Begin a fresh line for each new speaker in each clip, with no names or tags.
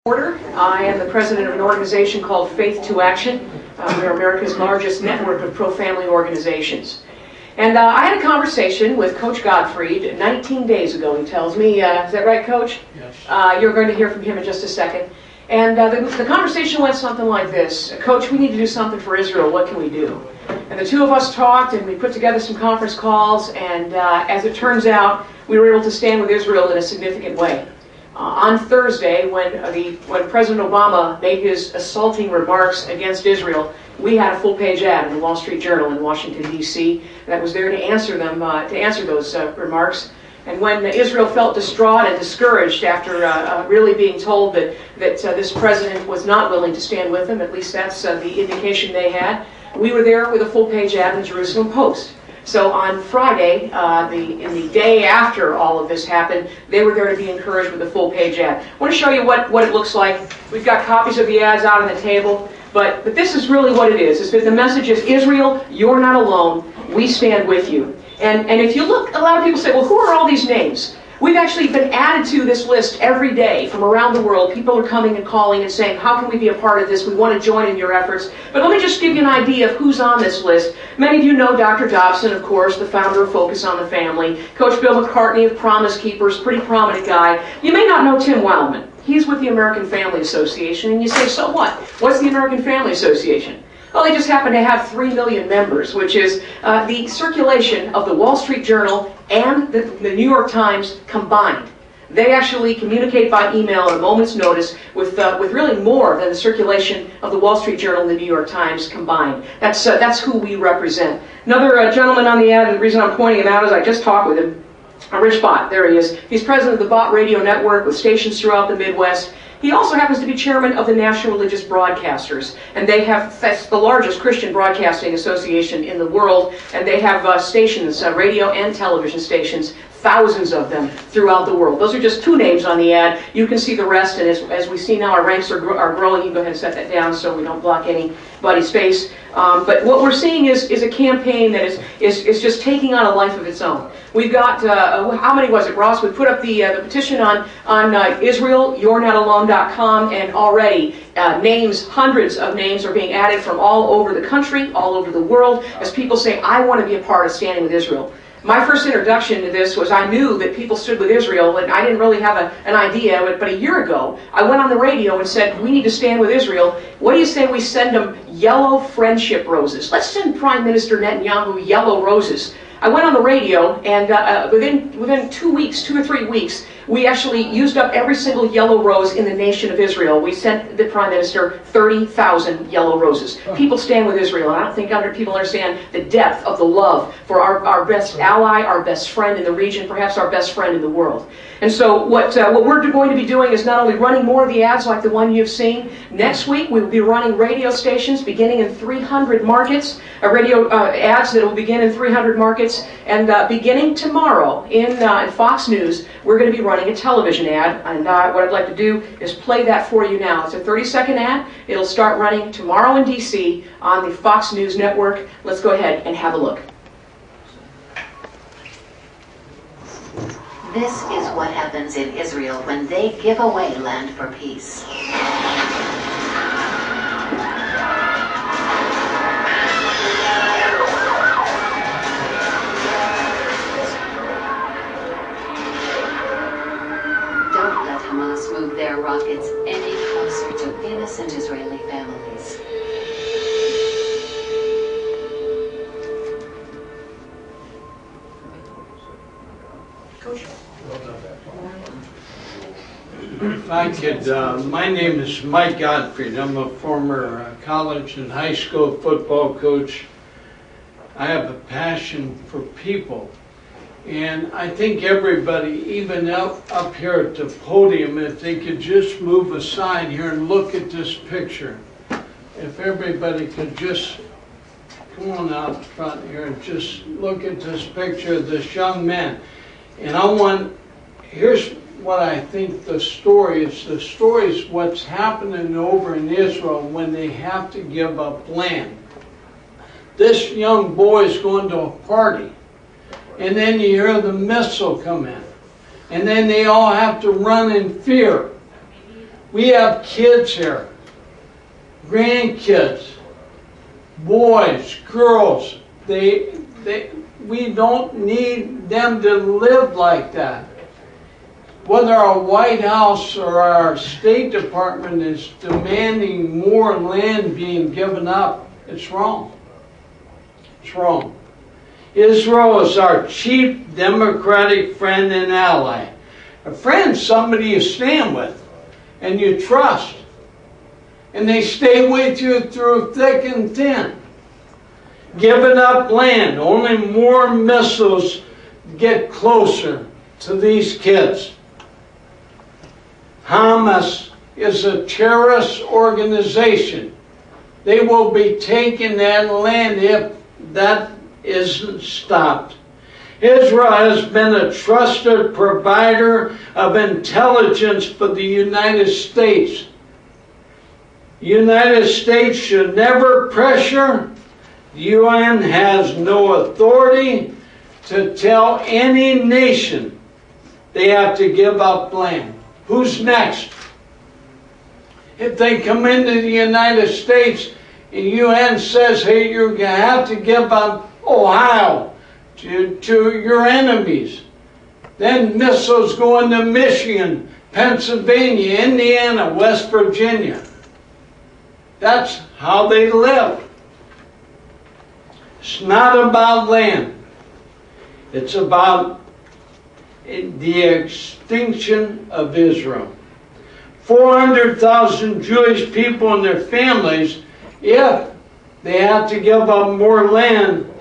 I am the president of an organization called Faith to Action. We're America's largest network of pro-family organizations. And I had a conversation with Coach Gottfried 19 days ago, he tells me. Is that right, Coach?
Yes.
You're going to hear from him in just a second. And the conversation went something like this. Coach, we need to do something for Israel. What can we do? And the two of us talked, and we put together some conference calls, and as it turns out, we were able to stand with Israel in a significant way. On Thursday, when President Obama made his assaulting remarks against Israel, we had a full-page ad in the Wall Street Journal in Washington, D.C. that was there to answer them, to answer those remarks. And when Israel felt distraught and discouraged after really being told that this president was not willing to stand with them, at least that's the indication they had, we were there with a full-page ad in the Jerusalem Post. So on Friday, in the day after all of this happened, they were there to be encouraged with a full-page ad. I want to show you what it looks like. We've got copies of the ads out on the table, but this is really what it is. The message is, Israel, you're not alone. We stand with you. And if you look, a lot of people say, well, who are all these names? We've actually been added to this list every day from around the world. People are coming and calling and saying, how can we be a part of this? We want to join in your efforts. But let me just give you an idea of who's on this list. Many of you know Dr. Dobson, of course, the founder of Focus on the Family. Coach Bill McCartney of Promise Keepers, pretty prominent guy. You may not know Tim Wildman. He's with the American Family Association. And you say, so what? What's the American Family Association? Well, they just happen to have 3 million members, which is the circulation of the Wall Street Journal and the New York Times combined. They actually communicate by email at a moment's notice with really more than the circulation of the Wall Street Journal and the New York Times combined. That's who we represent. Another gentleman on the ad, and the reason I'm pointing him out is I just talked with him, Rich Bott. There he is. He's president of the Bott Radio Network with stations throughout the Midwest. He also happens to be chairman of the National Religious Broadcasters, and that's the largest Christian broadcasting association in the world, and they have stations, radio and television stations, thousands of them throughout the world. Those are just two names on the ad. You can see the rest, and as we see now, our ranks are growing. You can go ahead and set that down so we don't block anybody's space. But what we're seeing is a campaign that is just taking on a life of its own. We've got, how many was it, Ross? We put up the petition on IsraelYou'reNotAlone.com, and already hundreds of names are being added from all over the country, all over the world, as people say, I want to be a part of standing with Israel. My first introduction to this was I knew that people stood with Israel, and I didn't really have an idea, but a year ago, I went on the radio and said, we need to stand with Israel. What do you say we send them yellow friendship roses? Let's send Prime Minister Netanyahu yellow roses. I went on the radio, and within 2 weeks, 2 or 3 weeks, we actually used up every single yellow rose in the nation of Israel. We sent the Prime Minister 30,000 yellow roses. People stand with Israel, and I don't think people understand the depth of the love for our best ally, our best friend in the region, perhaps our best friend in the world. And so what we're going to be doing is not only running more of the ads like the one you've seen. Next week, we will be running radio stations beginning in 300 markets, radio ads that will begin in 300 markets. And beginning tomorrow in Fox News, we're going to be running a television ad. And what I'd like to do is play that for you now. It's a 30-second ad. It'll start running tomorrow in D.C. on the Fox News network. Let's go ahead and have a look.
This is what happens in Israel when they give away land for peace. Don't let Hamas move their rockets any closer to innocent Israeli families.
If I could, my name is Mike Gottfried. I'm a former college and high school football coach. I have a passion for people. And I think everybody, even up here at the podium, if they could just move aside here and look at this picture. If everybody could just come on out front here and just look at this picture of this young man. And here's what I think the story is. The story is what's happening over in Israel when they have to give up land. This young boy is going to a party, and then you hear the missile come in, and then they all have to run in fear. We have kids here, grandkids, boys, girls. We don't need them to live like that. Whether our White House or our State Department is demanding more land being given up, it's wrong. It's wrong. Israel is our chief democratic friend and ally. A friend's somebody you stand with and you trust. And they stay with you through thick and thin. Giving up land, only more missiles get closer to these kids. Hamas is a terrorist organization. They will be taking that land if that isn't stopped. Israel has been a trusted provider of intelligence for the United States. The United States should never pressure. The UN has no authority to tell any nation they have to give up land. Who's next? If they come into the United States and UN says, hey, you're going to have to give up Ohio to your enemies, then missiles go into Michigan, Pennsylvania, Indiana, West Virginia. That's how they live. It's not about land. It's about the extinction of Israel. 400,000 Jewish people and their families, if they have to give up more land,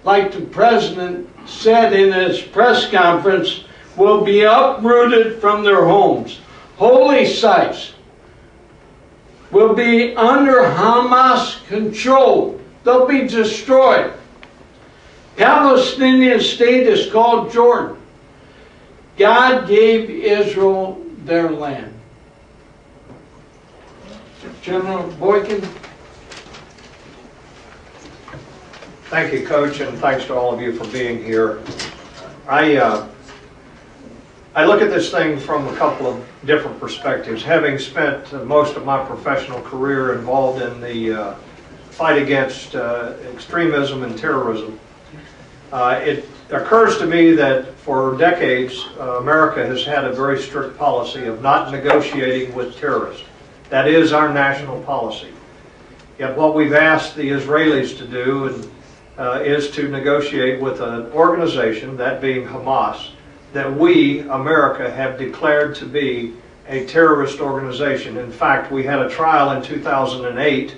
like the president said in his press conference, will be uprooted from their homes. Holy sites will be under Hamas control. They'll be destroyed. Palestinian state is called Jordan. God gave Israel their land. General Boykin.
Thank you, Coach, and thanks to all of you for being here. I look at this thing from a couple of different perspectives. Having spent most of my professional career involved in the fight against extremism and terrorism, it occurs to me that for decades, America has had a very strict policy of not negotiating with terrorists. That is our national policy. Yet what we've asked the Israelis to do is to negotiate with an organization, that being Hamas, that we, America, have declared to be a terrorist organization. In fact, we had a trial in 2008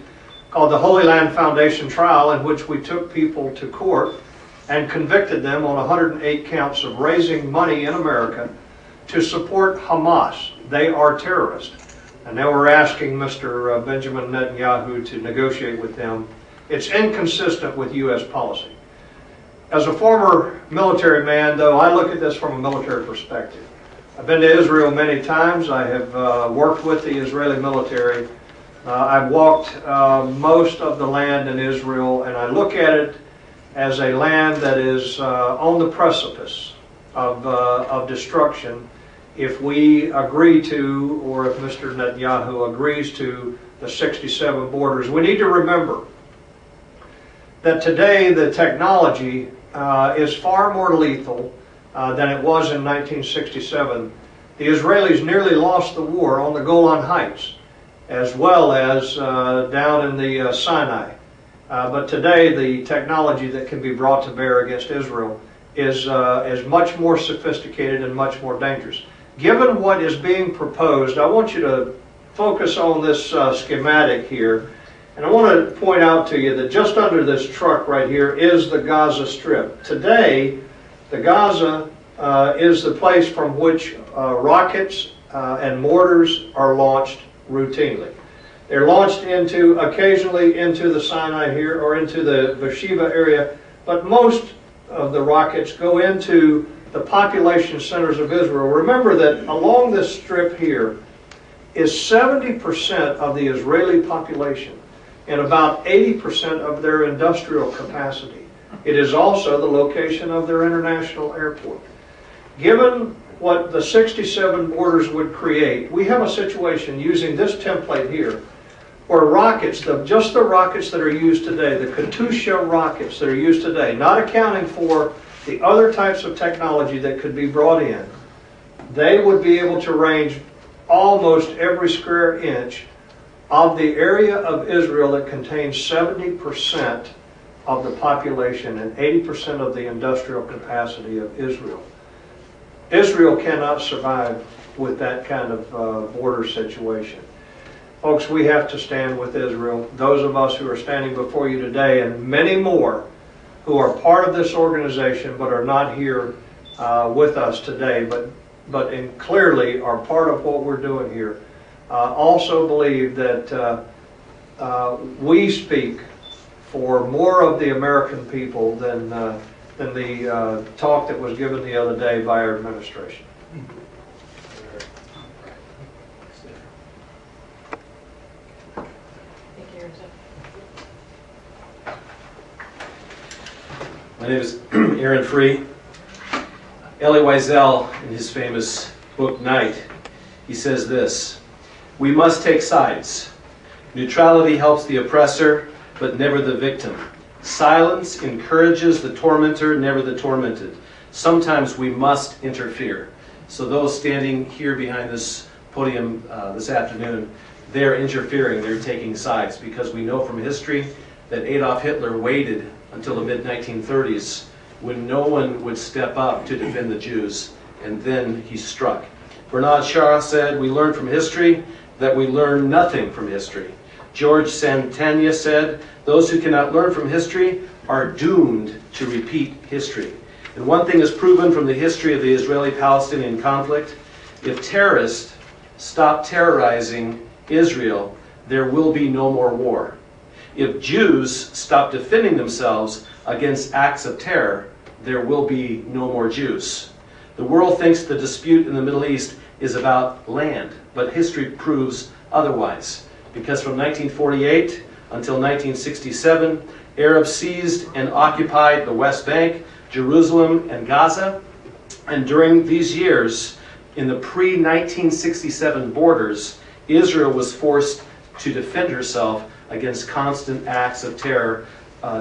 called the Holy Land Foundation trial, in which we took people to court and convicted them on 108 counts of raising money in America to support Hamas. They are terrorists. And now we're asking Mr. Benjamin Netanyahu to negotiate with them. It's inconsistent with U.S. policy. As a former military man, though, I look at this from a military perspective. I've been to Israel many times. I have worked with the Israeli military. I've walked most of the land in Israel, and I look at it as a land that is on the precipice of destruction if we agree to, or if Mr. Netanyahu agrees to, the 67 borders. We need to remember that today the technology is far more lethal than it was in 1967. The Israelis nearly lost the war on the Golan Heights, as well as down in the Sinai. But today the technology that can be brought to bear against Israel is much more sophisticated and much more dangerous. Given what is being proposed, I want you to focus on this schematic here. And I want to point out to you that just under this truck right here is the Gaza Strip. Today, the Gaza is the place from which rockets and mortars are launched routinely. They're launched occasionally into the Sinai here or into the Beersheba area, but most of the rockets go into the population centers of Israel. Remember that along this strip here is 70% of the Israeli population and about 80% of their industrial capacity. It is also the location of their international airport. Given what the 67 borders would create, we have a situation using this template here, where rockets, just the rockets that are used today, the Katyusha rockets that are used today, not accounting for the other types of technology that could be brought in, they would be able to range almost every square inch of the area of Israel that contains 70% of the population and 80% of the industrial capacity of Israel. Israel cannot survive with that kind of border situation. Folks, we have to stand with Israel. Those of us who are standing before you today, and many more who are part of this organization but are not here with us today, but clearly are part of what we're doing here, also believe that we speak for more of the American people than the talk that was given the other day by our administration.
My name is Aaron Free. Elie Wiesel, in his famous book Night, he says this: "We must take sides. Neutrality helps the oppressor, but never the victim. Silence encourages the tormentor, never the tormented. Sometimes we must interfere." So those standing here behind this podium this afternoon, they're interfering, they're taking sides, because we know from history that Adolf Hitler waited until the mid-1930s when no one would step up to defend the Jews, and then he struck. Bernard Shaw said, "We learn from history that we learn nothing from history." George Santayana said, "Those who cannot learn from history are doomed to repeat history." And one thing is proven from the history of the Israeli-Palestinian conflict: if terrorists stop terrorizing Israel, there will be no more war. If Jews stop defending themselves against acts of terror, there will be no more Jews. The world thinks the dispute in the Middle East is about land, but history proves otherwise. Because from 1948 until 1967, Arabs seized and occupied the West Bank, Jerusalem, and Gaza. And during these years, in the pre-1967 borders, Israel was forced to defend herself against constant acts of terror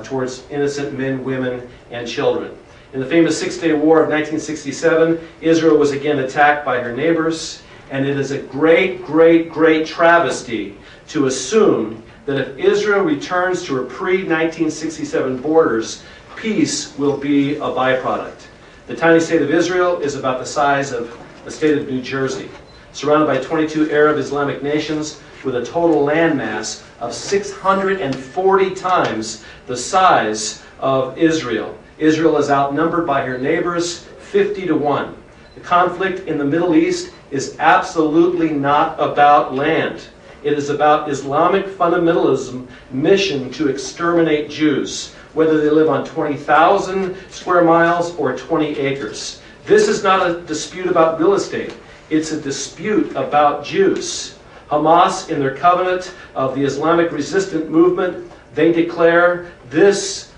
towards innocent men, women, and children. In the famous Six-Day War of 1967, Israel was again attacked by her neighbors, and it is a great, great, great travesty to assume that if Israel returns to her pre-1967 borders, peace will be a byproduct. The tiny state of Israel is about the size of the state of New Jersey, surrounded by 22 Arab Islamic nations with a total landmass of 640 times the size of Israel. Israel is outnumbered by her neighbors 50-1. The conflict in the Middle East is absolutely not about land. It is about Islamic fundamentalism mission to exterminate Jews, whether they live on 20,000 square miles or 20 acres. This is not a dispute about real estate. It's a dispute about Jews. Hamas, in their covenant of the Islamic resistant movement, they declare this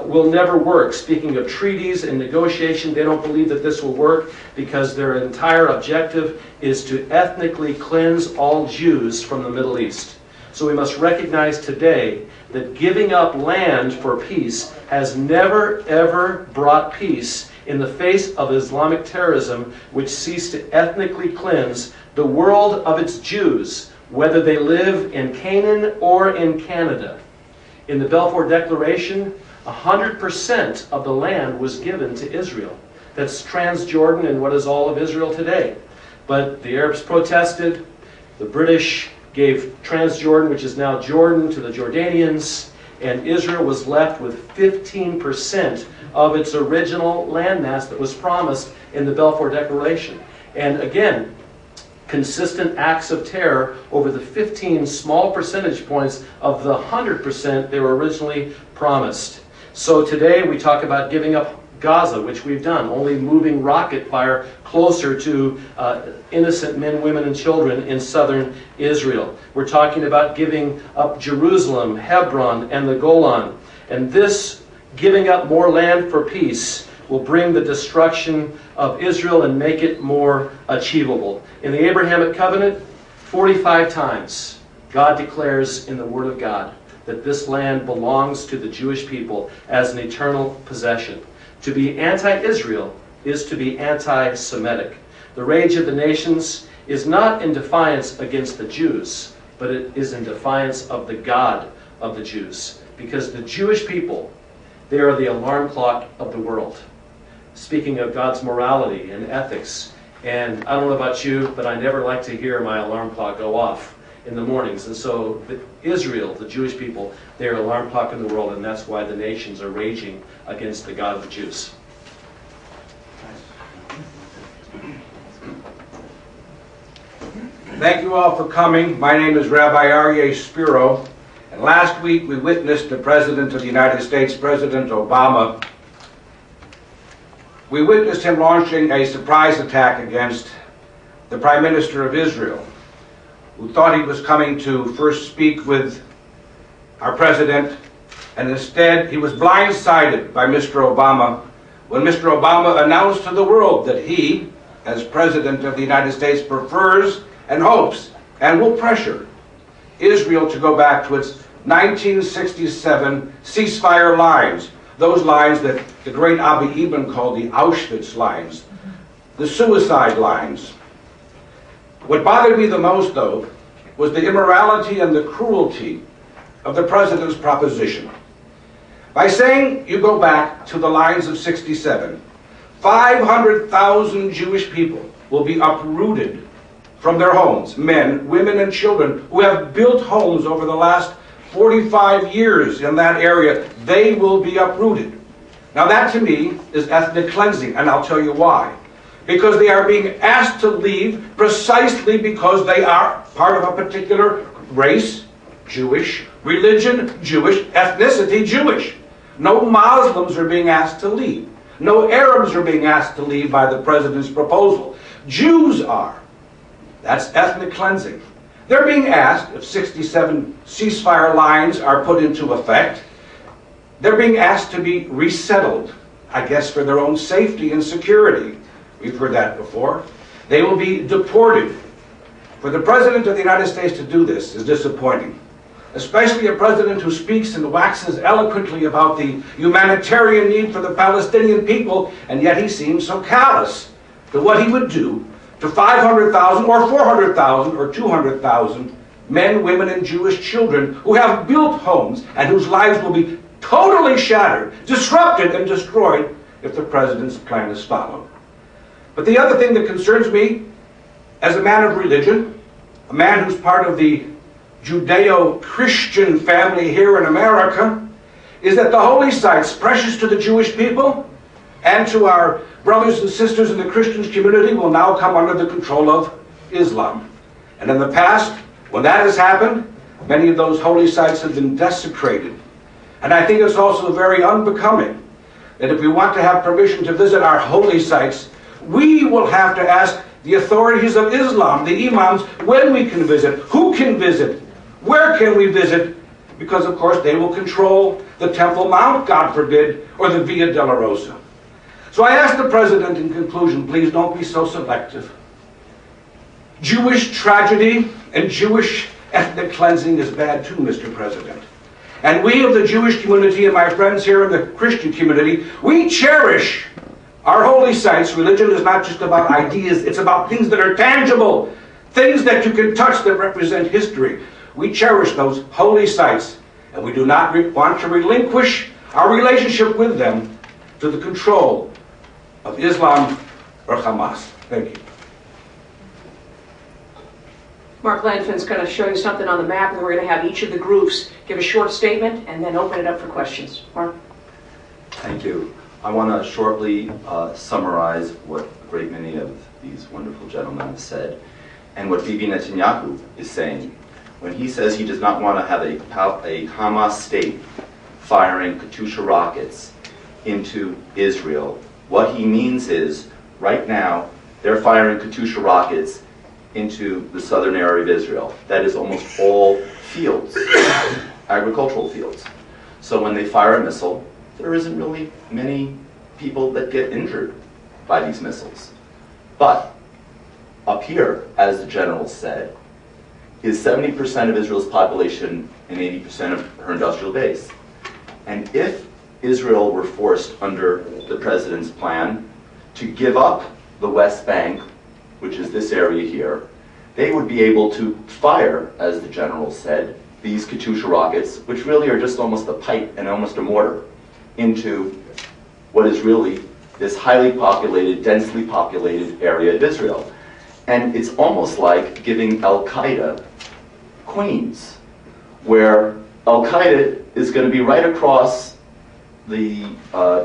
will never work. Speaking of treaties and negotiation, they don't believe that this will work because their entire objective is to ethnically cleanse all Jews from the Middle East. So we must recognize today that giving up land for peace has never, ever brought peace in the face of Islamic terrorism, which seeks to ethnically cleanse the world of its Jews, whether they live in Canaan or in Canada. In the Balfour Declaration, 100% of the land was given to Israel. That's Transjordan and what is all of Israel today. But the Arabs protested. The British gave Transjordan, which is now Jordan, to the Jordanians, and Israel was left with 15% of its original landmass that was promised in the Balfour Declaration. And again, consistent acts of terror over the 15 small percentage points of the 100% they were originally promised. So today we talk about giving up Gaza, which we've done, only moving rocket fire closer to innocent men, women, and children in southern Israel. We're talking about giving up Jerusalem, Hebron, and the Golan. And this giving up more land for peace will bring the destruction of Israel and make it more achievable. In the Abrahamic covenant, 45 times God declares in the Word of God that this land belongs to the Jewish people as an eternal possession. To be anti-Israel is to be anti-Semitic. The rage of the nations is not in defiance against the Jews, but it is in defiance of the God of the Jews. Because the Jewish people, they are the alarm clock of the world. Speaking of God's morality and ethics, and I don't know about you, but I never like to hear my alarm clock go off in the mornings. And so Israel, the Jewish people, they are alarm clock in the world, and that's why the nations are raging against the God of the Jews.
Thank you all for coming. My name is Rabbi Aryeh Spiro, and last week we witnessed the President of the United States, President Obama. We witnessed him launching a surprise attack against the Prime Minister of Israel, who thought he was coming to first speak with our President, and instead he was blindsided by Mr. Obama when Mr. Obama announced to the world that he, as President of the United States, prefers and hopes and will pressure Israel to go back to its 1967 ceasefire lines, those lines that the great Abba Eban called the Auschwitz lines, the suicide lines. What bothered me the most, though, was the immorality and the cruelty of the President's proposition. By saying you go back to the lines of 67, 500,000 Jewish people will be uprooted from their homes, men, women, and children who have built homes over the last 45 years in that area. They will be uprooted. Now that to me is ethnic cleansing, and I'll tell you why. Because they are being asked to leave precisely because they are part of a particular race, Jewish, religion, Jewish, ethnicity, Jewish. No Muslims are being asked to leave. No Arabs are being asked to leave by the President's proposal. Jews are. That's ethnic cleansing. They're being asked, if 67 ceasefire lines are put into effect, they're being asked to be resettled, I guess for their own safety and security. We've heard that before. They will be deported. For the President of the United States to do this is disappointing, especially a president who speaks and waxes eloquently about the humanitarian need for the Palestinian people, and yet he seems so callous to what he would do to 500,000 or 400,000 or 200,000 men, women, and Jewish children who have built homes and whose lives will be totally shattered, disrupted, and destroyed if the President's plan is followed. But the other thing that concerns me, as a man of religion, a man who's part of the Judeo-Christian family here in America, is that the holy sites precious to the Jewish people and to our brothers and sisters in the Christian community will now come under the control of Islam. And in the past, when that has happened, many of those holy sites have been desecrated. And I think it's also very unbecoming that if we want to have permission to visit our holy sites, we will have to ask the authorities of Islam, the imams, when we can visit, who can visit, where can we visit, because of course they will control the Temple Mount, God forbid, or the Via Dolorosa. So I asked the President in conclusion, please don't be so selective. Jewish tragedy and Jewish ethnic cleansing is bad too, Mr. President. And we of the Jewish community and my friends here in the Christian community, we cherish our holy sites. Religion is not just about ideas, it's about things that are tangible, things that you can touch that represent history. We cherish those holy sites, and we do not want to relinquish our relationship with them to the control of Islam or Hamas. Thank you.
Mark Landfin's going to show you something on the map, and we're going to have each of the groups give a short statement and then open it up for questions. Mark?
Thank you. I want to shortly summarize what a great many of these wonderful gentlemen have said, and what Bibi Netanyahu is saying when he says he does not want to have a Hamas state firing Katyusha rockets into Israel. What he means is, right now, they're firing Katyusha rockets into the southern area of Israel. That is almost all fields, agricultural fields. So when they fire a missile, there isn't really many people that get injured by these missiles. But up here, as the general said, is 70% of Israel's population and 80% of her industrial base. And if Israel were forced under the president's plan to give up the West Bank, which is this area here, they would be able to fire, as the general said, these Katyusha rockets, which really are just almost a pipe and almost a mortar, into what is really this highly populated, densely populated area of Israel. And it's almost like giving Al-Qaeda Queens, where Al-Qaeda is going to be right across the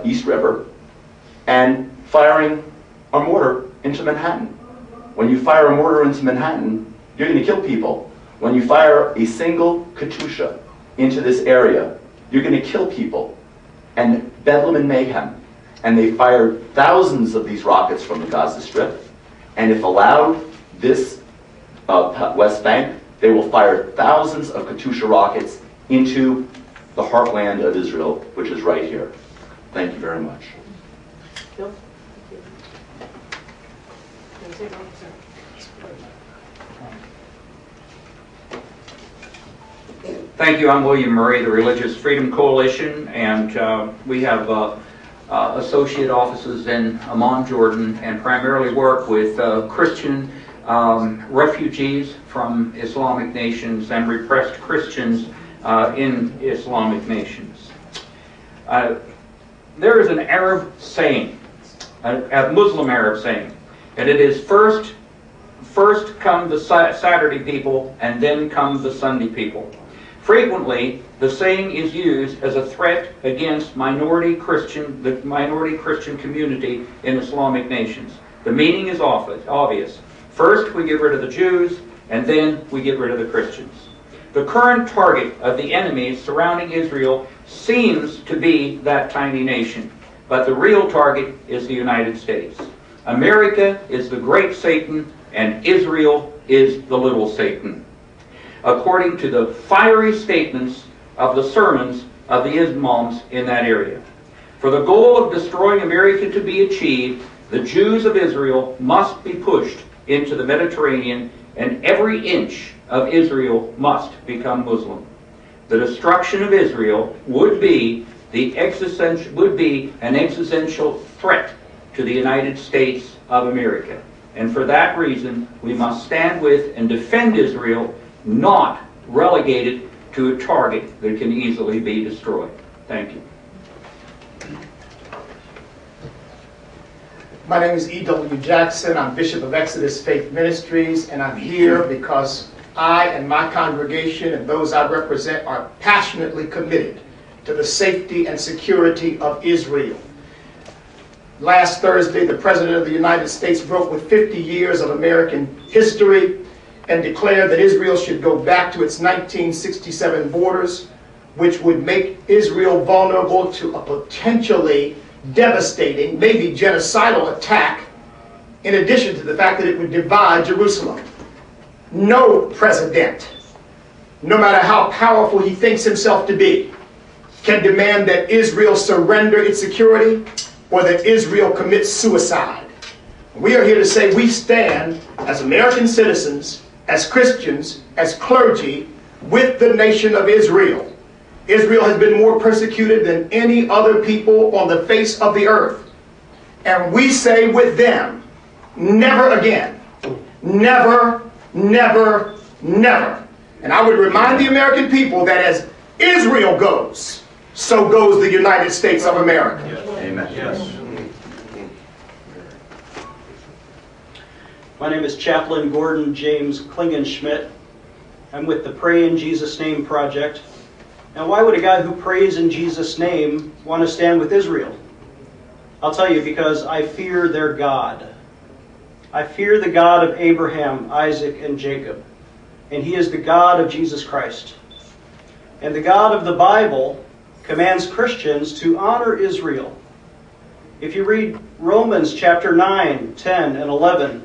East River and firing a mortar into Manhattan. When you fire a mortar into Manhattan, you're going to kill people. When you fire a single Katyusha into this area, you're going to kill people. And bedlam and mayhem. And they fired thousands of these rockets from the Gaza Strip. And if allowed, this West Bank, they will fire thousands of Katyusha rockets into the heartland of Israel, which is right here. Thank you very much.
Bill?
Thank you. I'm William Murray, the Religious Freedom Coalition, and we have associate offices in Amman, Jordan, and primarily work with Christian refugees from Islamic nations and repressed Christians in Islamic nations. There is an Arab saying, a Muslim Arab saying, and it is first come the Saturday people and then come the Sunday people. Frequently, the saying is used as a threat against the minority Christian community in Islamic nations. The meaning is obvious. First, we get rid of the Jews, and then we get rid of the Christians. The current target of the enemies surrounding Israel seems to be that tiny nation, but the real target is the United States. America is the great Satan, and Israel is the little Satan, according to the fiery statements of the sermons of the imams in that area. For the goal of destroying America to be achieved, the Jews of Israel must be pushed into the Mediterranean, and every inch of Israel must become Muslim. The destruction of Israel would be an existential threat to the United States of America. And for that reason, we must stand with and defend Israel, not relegate it to a target that can easily be destroyed. Thank you.
My name is E.W. Jackson. I'm Bishop of Exodus Faith Ministries, and I'm here because I and my congregation and those I represent are passionately committed to the safety and security of Israel. Last Thursday, the President of the United States broke with 50 years of American history and declared that Israel should go back to its 1967 borders, which would make Israel vulnerable to a potentially devastating, maybe genocidal attack, in addition to the fact that it would divide Jerusalem. No president, no matter how powerful he thinks himself to be, can demand that Israel surrender its security or that Israel commits suicide. We are here to say we stand as American citizens, as Christians, as clergy, with the nation of Israel. Israel has been more persecuted than any other people on the face of the earth. And we say with them, never again. Never, never, never. And I would remind the American people that as Israel goes, so goes the United States of America.
Yes. Amen. Yes.
My name is Chaplain Gordon James Klingenschmidt. I'm with the Pray in Jesus' Name project. Now, why would a guy who prays in Jesus' name want to stand with Israel? I'll tell you, because I fear their God. I fear the God of Abraham, Isaac, and Jacob. And he is the God of Jesus Christ. And the God of the Bible commands Christians to honor Israel. If you read Romans chapter 9, 10, and 11,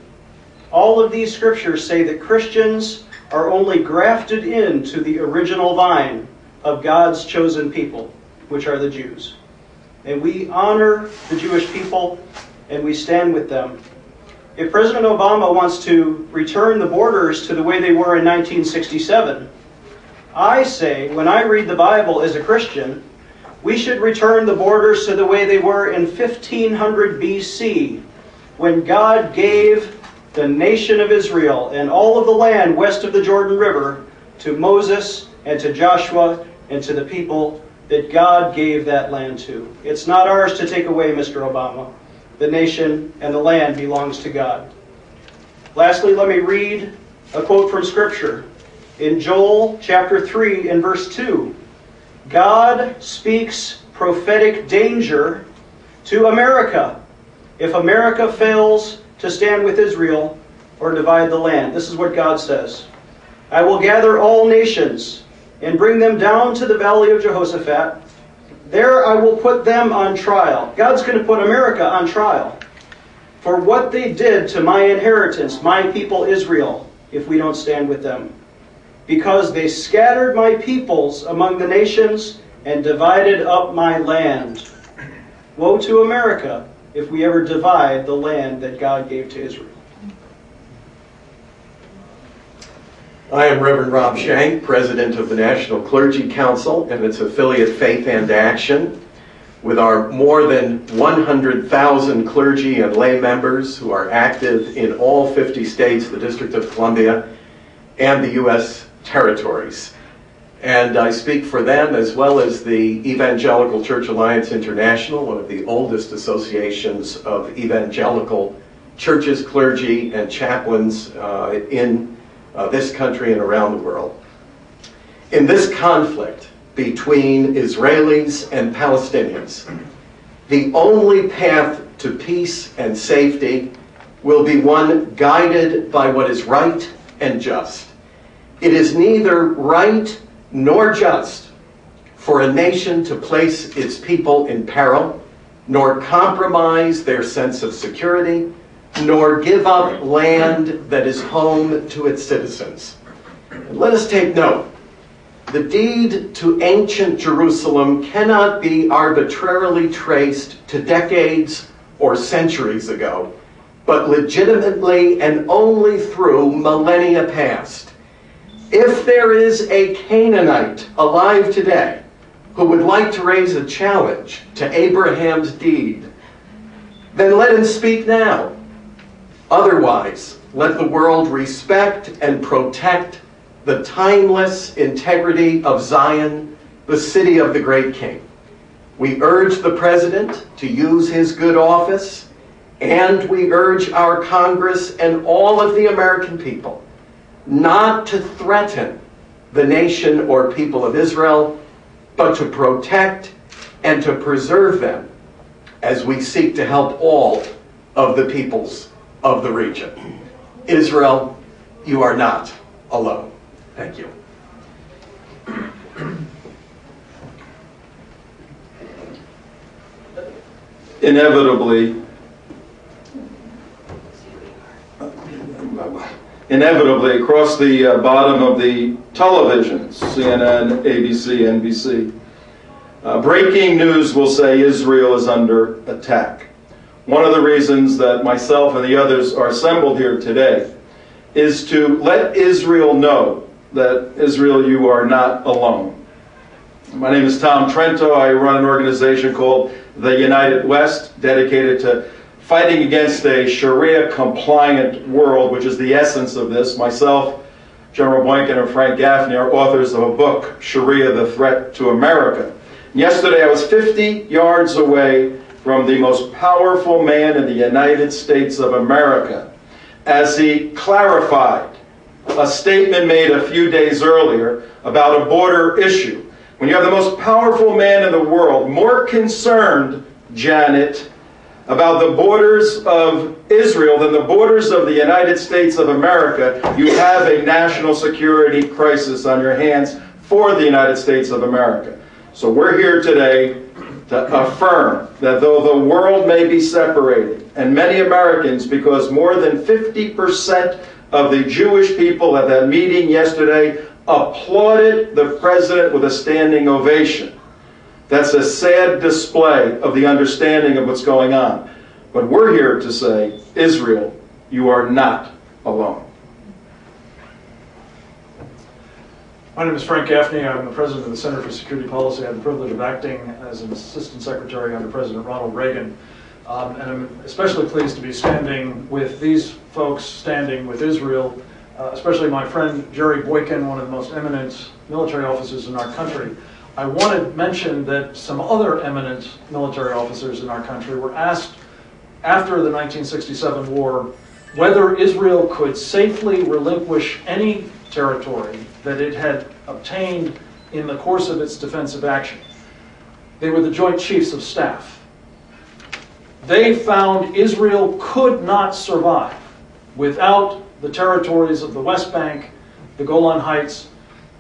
all of these scriptures say that Christians are only grafted into the original vine of God's chosen people, which are the Jews. and we honor the Jewish people, and we stand with them. If President Obama wants to return the borders to the way they were in 1967, I say, when I read the Bible as a Christian, we should return the borders to the way they were in 1500 BC, when God gave the nation of Israel and all of the land west of the Jordan River to Moses and to Joshua and to the people that God gave that land to. It's not ours to take away, Mr. Obama. The nation and the land belongs to God. Lastly, let me read a quote from Scripture. In Joel chapter 3 and verse 2, God speaks prophetic danger to America if America fails to stand with Israel or divide the land. This is what God says. I will gather all nations and bring them down to the valley of Jehoshaphat. There I will put them on trial. God's going to put America on trial for what they did to my inheritance, my people Israel, if we don't stand with them. Because they scattered my peoples among the nations and divided up my land. Woe to America if we ever divide the land that God gave to Israel.
I am Reverend Rob Shank, President of the National Clergy Council and its affiliate Faith and Action. With our more than 100,000 clergy and lay members who are active in all 50 states, the District of Columbia, and the U.S. territories. And I speak for them as well as the Evangelical Church Alliance International, one of the oldest associations of evangelical churches, clergy, and chaplains in this country and around the world. In this conflict between Israelis and Palestinians, the only path to peace and safety will be one guided by what is right and just. It is neither right nor just for a nation to place its people in peril, nor compromise their sense of security, nor give up land that is home to its citizens. And let us take note. The deed to ancient Jerusalem cannot be arbitrarily traced to decades or centuries ago, but legitimately and only through millennia past. If there is a Canaanite alive today who would like to raise a challenge to Abraham's deed, then let him speak now. Otherwise, let the world respect and protect the timeless integrity of Zion, the city of the great King. We urge the President to use his good office, and we urge our Congress and all of the American people not to threaten the nation or people of Israel, but to protect and to preserve them as we seek to help all of the peoples of the region. Israel, you are not alone. Thank you.
Inevitably, across the bottom of the television, CNN, ABC, NBC, breaking news will say Israel is under attack. One of the reasons that myself and the others are assembled here today is to let Israel know that, Israel, you are not alone. My name is Tom Trento. I run an organization called the United West, dedicated to fighting against a Sharia-compliant world, which is the essence of this. Myself, General Boykin, and Frank Gaffney are authors of a book, Sharia, the Threat to America. Yesterday, I was 50 yards away from the most powerful man in the United States of America as he clarified a statement made a few days earlier about a border issue. When you have the most powerful man in the world, more concerned, Janet, about the borders of Israel than the borders of the United States of America, you have a national security crisis on your hands for the United States of America. So we're here today to affirm that though the world may be separated, and many Americans, because more than 50% of the Jewish people at that meeting yesterday applauded the president with a standing ovation, That's a sad display of the understanding of what's going on. But we're here to say, Israel, you are not alone.
My name is Frank Gaffney. I'm the president of the Center for Security Policy. I have the privilege of acting as an assistant secretary under President Ronald Reagan. And I'm especially pleased to be standing with these folks, standing with Israel, especially my friend Jerry Boykin, one of the most eminent military officers in our country. I want to mention that some other eminent military officers in our country were asked after the 1967 war whether Israel could safely relinquish any territory that it had obtained in the course of its defensive action. They were the Joint Chiefs of Staff. They found Israel could not survive without the territories of the West Bank, the Golan Heights,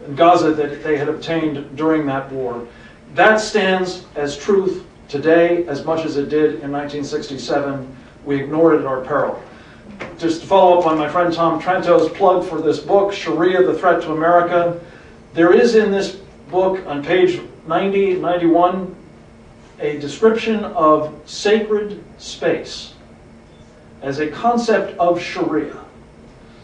and Gaza that they had obtained during that war. That stands as truth today as much as it did in 1967. We ignored it at our peril. Just to follow up on my friend Tom Trento's plug for this book, Sharia, The Threat to America, there is in this book on page 90, 91, a description of sacred space as a concept of Sharia,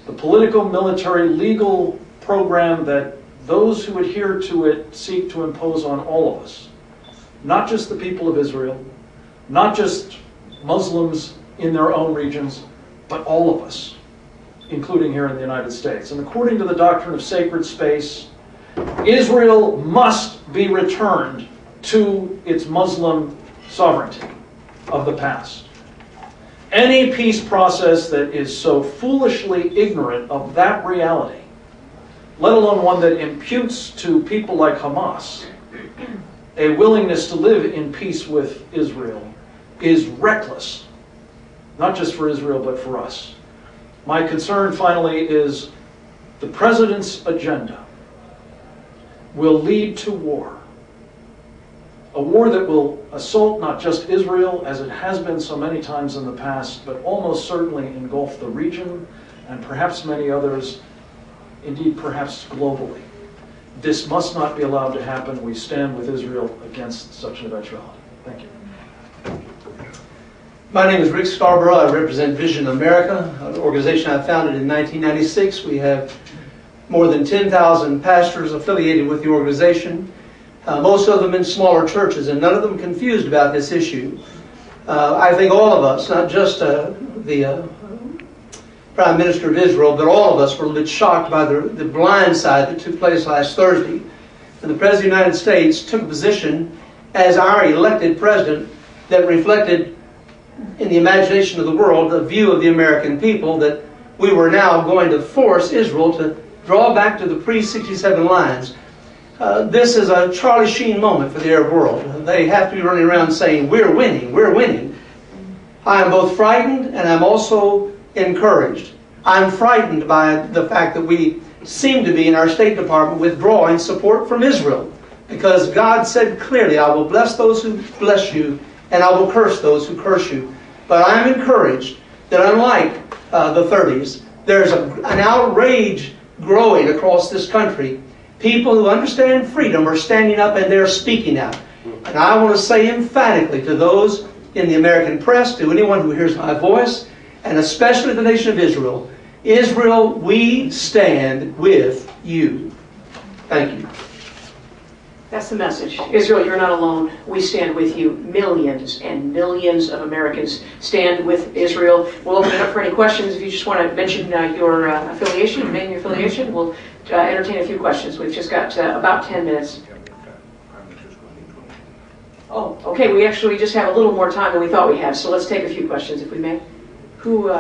the political, military, legal program that those who adhere to it seek to impose on all of us. Not just the people of Israel, not just Muslims in their own regions, but all of us, including here in the United States. And according to the doctrine of sacred space, Israel must be returned to its Muslim sovereignty of the past. Any peace process that is so foolishly ignorant of that reality, let alone one that imputes to people like Hamas a willingness to live in peace with Israel, is reckless, not just for Israel, but for us. My concern, finally, is the president's agenda will lead to war. A war that will assault not just Israel, as it has been so many times in the past, but almost certainly engulf the region and perhaps many others, indeed perhaps globally. This must not be allowed to happen. We stand with Israel against such an eventuality. Thank you.
My name is Rick Scarborough. I represent Vision America, an organization I founded in 1996. We have more than 10,000 pastors affiliated with the organization, most of them in smaller churches, and none of them confused about this issue. I think all of us, not just the Prime Minister of Israel, but all of us were a little bit shocked by the blind side that took place last Thursday. And the President of the United States took a position as our elected president that reflected in the imagination of the world the view of the American people that we were now going to force Israel to draw back to the pre-67 lines. This is a Charlie Sheen moment for the Arab world. They have to be running around saying, we're winning, we're winning. I am both frightened and I'm also encouraged. I'm frightened by the fact that we seem to be in our State Department withdrawing support from Israel, because God said clearly, I will bless those who bless you and I will curse those who curse you. But I'm encouraged that unlike the 30s, there's an outrage growing across this country. People who understand freedom are standing up and they're speaking out. And I want to say emphatically to those in the American press, to anyone who hears my voice, and especially the nation of Israel, Israel, we stand with you. Thank you.
That's the message. Israel, you're not alone. We stand with you. Millions and millions of Americans stand with Israel. We'll open it up for any questions. If you just want to mention your affiliation, name your affiliation, we'll entertain a few questions. We've just got about 10 minutes. Oh, okay. We just have a little more time than we thought we had, so let's take a few questions if we may. Who